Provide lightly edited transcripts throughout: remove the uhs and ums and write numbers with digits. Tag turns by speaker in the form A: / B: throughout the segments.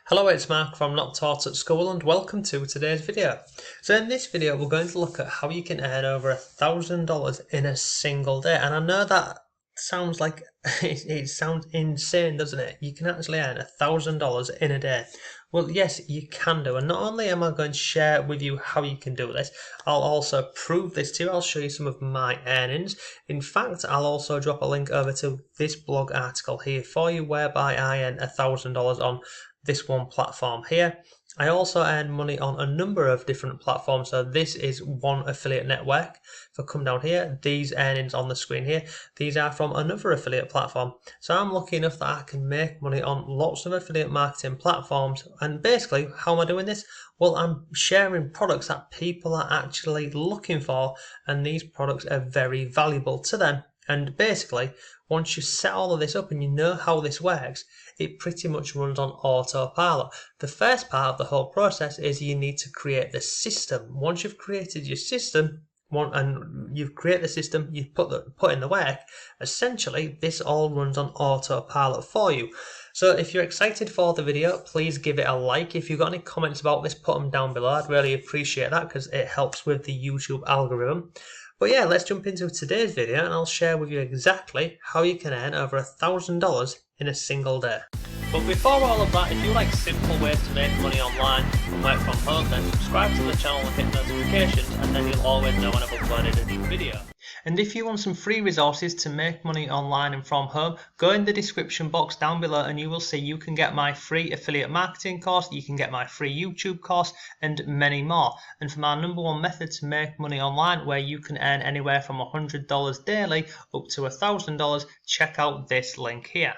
A: Hello, it's Mark from Not Taught at School and welcome to today's video. So in this video we're going to look at how you can earn over $1,000 in a single day, and I know that sounds like it sounds insane, doesn't it? You can actually earn $1,000 in a day. Well, yes, you can do, and not only am I going to share with you how you can do this, I'll also prove this to you. I'll show you some of my earnings. In fact, I'll also drop a link over to this blog article here for you whereby I earn $1,000 on this one platform here. I also earn money on a number of different platforms, so this is one affiliate network. If I come down here, these earnings on the screen here, these are from another affiliate platform. So I'm lucky enough that I can make money on lots of affiliate marketing platforms. And basically, how am I doing this? Well, I'm sharing products that people are actually looking for, and these products are very valuable to them. And basically, once you set all of this up and you know how this works, it pretty much runs on autopilot. The first part of the whole process is you need to create the system. Once you've created your system, you've created the system, you've put in the work, essentially this all runs on autopilot for you. So if you're excited for the video, please give it a like. If you've got any comments about this, put them down below. I'd really appreciate that because it helps with the YouTube algorithm. But yeah, let's jump into today's video and I'll share with you exactly how you can earn over $1,000 in a single day. But before all of that, if you like simple ways to make money online and work from home, then subscribe to the channel and hit notifications, and then you'll always know when I've uploaded a new video. And if you want some free resources to make money online and from home, go in the description box down below and you will see you can get my free affiliate marketing course, you can get my free YouTube course, and many more. And for my number one method to make money online, where you can earn anywhere from $100 daily up to $1,000, check out this link here.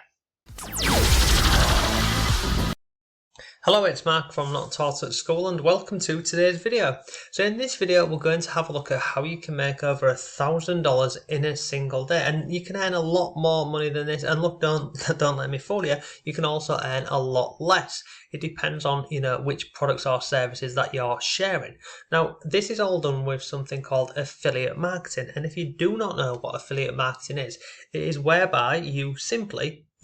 A: Hello, it's Mark from Not Taught at School and welcome to today's video. So in this video we're going to have a look at how you can make over $1,000 in a single day, and you can earn a lot more money than this. And look, don't let me fool you, you can also earn a lot less. It depends on which products or services that you're sharing. Now this is all done with something called affiliate marketing, and if you do not know what affiliate marketing is, it is whereby you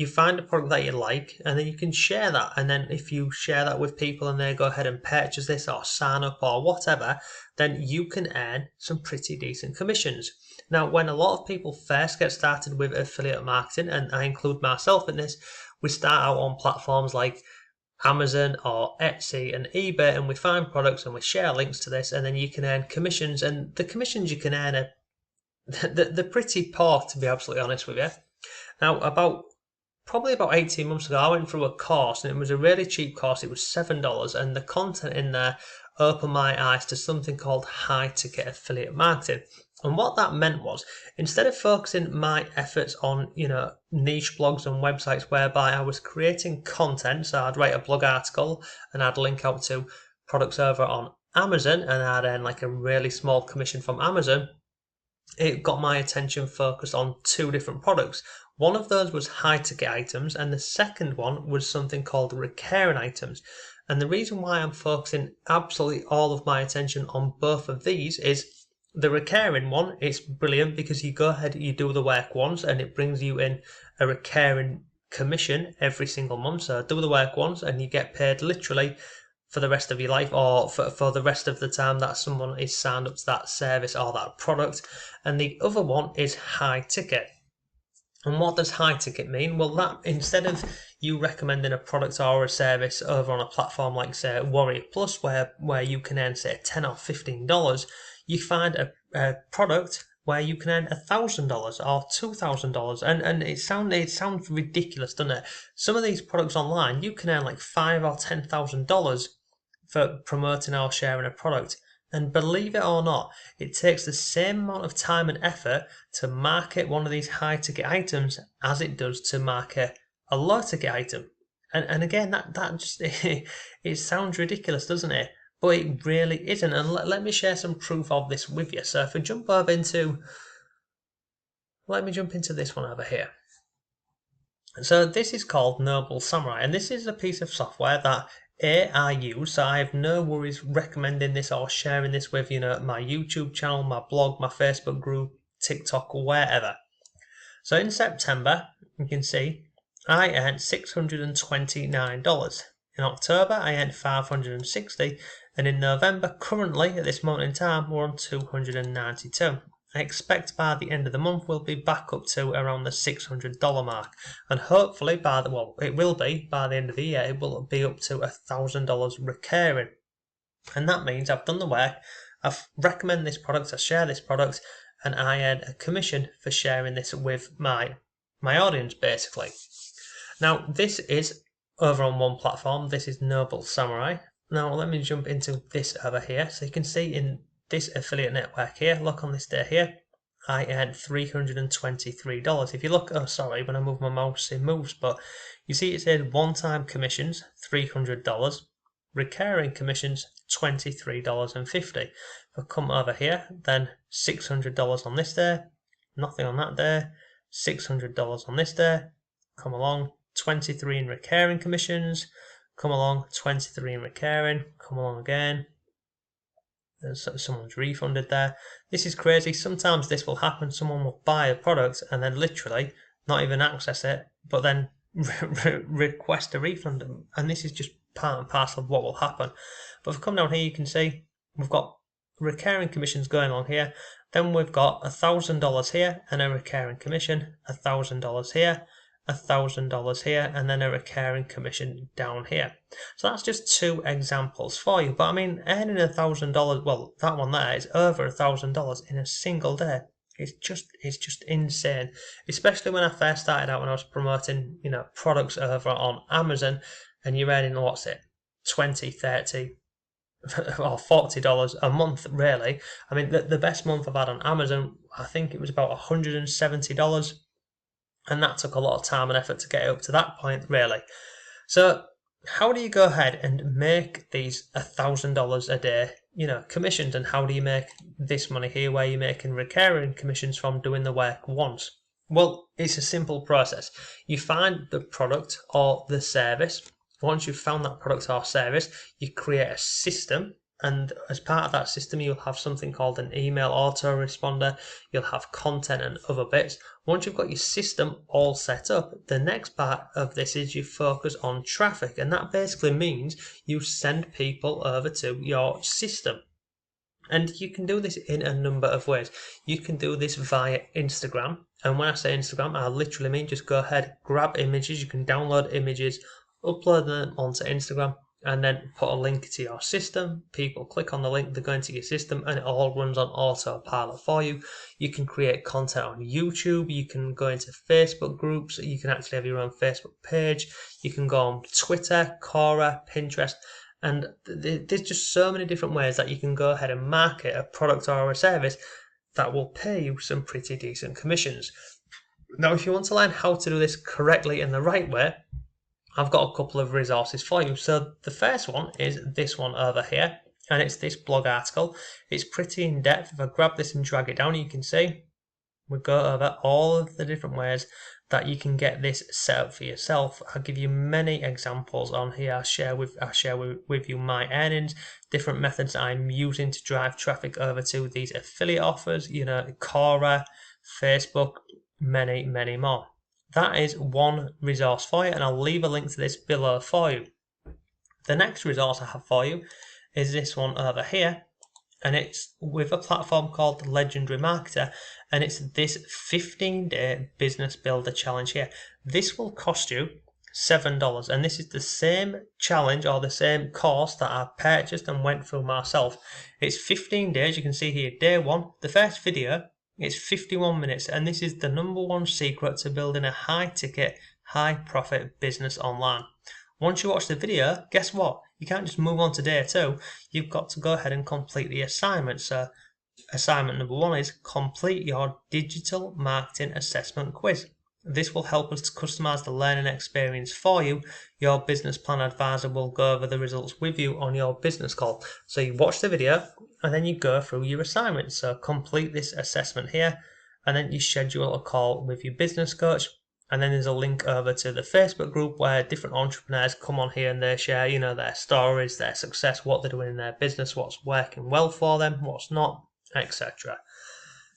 A: find a product that you like and then you can share that, and then if you share that with people and they go ahead and purchase this or sign up or whatever, then you can earn some pretty decent commissions. Now when a lot of people first get started with affiliate marketing, and I include myself in this, we start out on platforms like Amazon or Etsy and eBay, and we find products and we share links to this, and then you can earn commissions, and the commissions you can earn are they're pretty poor, to be absolutely honest with you. Now probably about 18 months ago, I went through a course, and it was a really cheap course. It was $7, and the content in there opened my eyes to something called high ticket affiliate marketing. And what that meant was, instead of focusing my efforts on niche blogs and websites whereby I was creating content, so I'd write a blog article and I'd link out to products over on Amazon and I'd earn like a really small commission from Amazon, it got my attention focused on two different products. One of those was high ticket items, and the second one was something called recurring items. And the reason why I'm focusing absolutely all of my attention on both of these is the recurring one. It's brilliant because you go ahead, you do the work once and it brings you in a recurring commission every single month. So do the work once and you get paid literally for the rest of your life, or for the rest of the time that someone is signed up to that service or that product. And the other one is high ticket. And what does high ticket mean? Well, that instead of you recommending a product or a service over on a platform like, say, Warrior Plus, where you can earn, say, $10 or $15, you find a product where you can earn $1,000 or $2,000, and it sounds ridiculous, doesn't it? Some of these products online, you can earn like $5,000 or $10,000 for promoting or sharing a product. And believe it or not, it takes the same amount of time and effort to market one of these high ticket items as it does to market a low ticket item. And again, that just it sounds ridiculous, doesn't it? But it really isn't. And let me share some proof of this with you. So if we jump over let me jump into this one over here. So this is called Noble Samurai, and this is a piece of software that I use, so I have no worries recommending this or sharing this with my YouTube channel, my blog, my Facebook group, TikTok, wherever. So in September, you can see I earned $629. In October, I earned 560, and in November, currently at this moment in time, we're on 292. I expect by the end of the month we'll be back up to around the $600 mark, and hopefully it will be by the end of the year, it will be up to $1,000 recurring. And that means I've done the work, I've recommended this product, I share this product, and I earn a commission for sharing this with my audience, basically. Now, this is over on one platform. This is Noble Samurai. Now, let me jump into this over here. So you can see in this affiliate network here, look on this day here, I earned $323. If you look, oh sorry, when I move my mouse it moves, but you see it says one-time commissions, $300, recurring commissions, $23.50. If I come over here, then $600 on this day, nothing on that day, $600 on this day, come along, 23 in recurring commissions, come along, 23 in recurring, come along again. Someone's refunded there. This is crazy. Sometimes this will happen. Someone will buy a product and then literally not even access it, but then request a refund. And this is just part and parcel of what will happen. But if we come down here, you can see we've got recurring commissions going on here. Then we've got $1,000 here and a recurring commission, $1,000 here, $1,000 here, and then a recurring commission down here. So that's just two examples for you. But I mean, earning $1,000, well, that one there is over $1,000 in a single day. It's just insane. Especially when I first started out, when I was promoting, products over on Amazon, and you're earning, what's it, 20, 30, or $40 a month, really. I mean, the best month I've had on Amazon, I think it was about $170. And that took a lot of time and effort to get it up to that point, really. So how do you go ahead and make these $1,000 a day, commissions, and how do you make this money here where you're making recurring commissions from doing the work once? Well, it's a simple process. You find the product or the service. Once you've found that product or service, you create a system. And as part of that system, you'll have something called an email autoresponder. You'll have content and other bits. Once you've got your system all set up, the next part of this is you focus on traffic. And that basically means you send people over to your system. And you can do this in a number of ways. You can do this via Instagram. And when I say Instagram, I literally mean just go ahead, grab images. You can download images, upload them onto Instagram, and then put a link to your system. People click on the link, they're going to your system, and it all runs on autopilot for you. You can create content on YouTube, you can go into Facebook groups, you can actually have your own Facebook page, you can go on Twitter, Quora, Pinterest, and there's just so many different ways that you can go ahead and market a product or a service that will pay you some pretty decent commissions. Now, if you want to learn how to do this correctly in the right way, I've got a couple of resources for you. So the first one is this one over here, and it's this blog article. It's pretty in depth. If I grab this and drag it down, you can see we go over all of the different ways that you can get this set up for yourself. I'll give you many examples on here. I'll share with you my earnings, different methods I'm using to drive traffic over to these affiliate offers, Quora, Facebook, many, many more. That is one resource for you, and I'll leave a link to this below for you. The next resource I have for you is this one over here, and it's with a platform called Legendary Marketer, and it's this 15-day business builder challenge here. This will cost you $7, and this is the same challenge or the same course that I purchased and went through myself. It's 15 days. You can see here, day one, the first video. It's 51 minutes, and this is the number one secret to building a high-ticket, high-profit business online. Once you watch the video, guess what? You can't just move on to day two. You've got to go ahead and complete the assignment. So assignment number one is complete your digital marketing assessment quiz. This will help us to customize the learning experience for you. Your business plan advisor will go over the results with you on your business call. So you watch the video and then you go through your assignment. So complete this assessment here, and then you schedule a call with your business coach. And then there's a link over to the Facebook group where different entrepreneurs come on here and they share, their stories, their success, what they're doing in their business, what's working well for them, what's not, etc.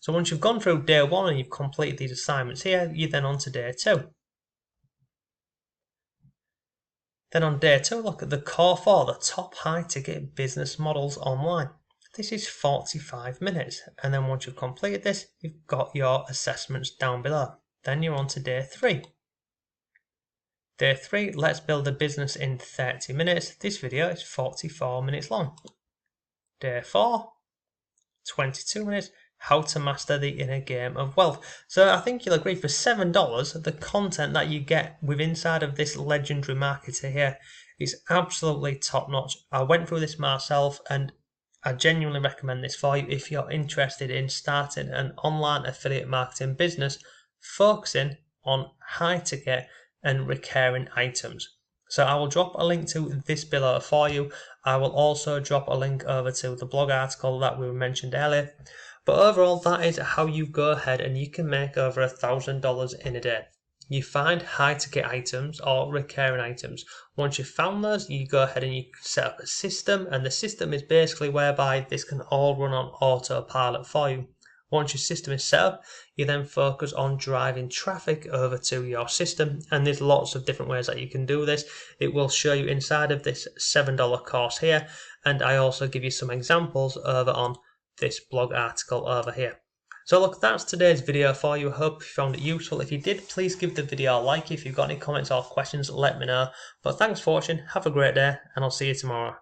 A: So once you've gone through day one and you've completed these assignments here, you're then on to day two. Then on day 2, look at the core 4, the top high ticket business models online. This is 45 minutes, and then once you've completed this, you've got your assessments down below. Then you're on to day 3. Day 3, let's build a business in 30 minutes. This video is 44 minutes long. Day 4, 22 minutes, how to master the inner game of wealth. So I think you'll agree, for $7, the content that you get within inside of this legendary marketer here is absolutely top notch. I went through this myself and I genuinely recommend this for you if you're interested in starting an online affiliate marketing business focusing on high ticket and recurring items. So I will drop a link to this below for you. I will also drop a link over to the blog article that we mentioned earlier. But overall, that is how you go ahead and you can make over $1,000 in a day. You find high ticket items or recurring items. Once you've found those, you go ahead and you set up a system, and the system is basically whereby this can all run on autopilot for you. Once your system is set up, you then focus on driving traffic over to your system, and there's lots of different ways that you can do this. It will show you inside of this $7 course here, and I also give you some examples over on this blog article over here. So look, that's today's video for you. I hope you found it useful. If you did, please give the video a like. If you've got any comments or questions, let me know. But thanks for watching, have a great day, and I'll see you tomorrow.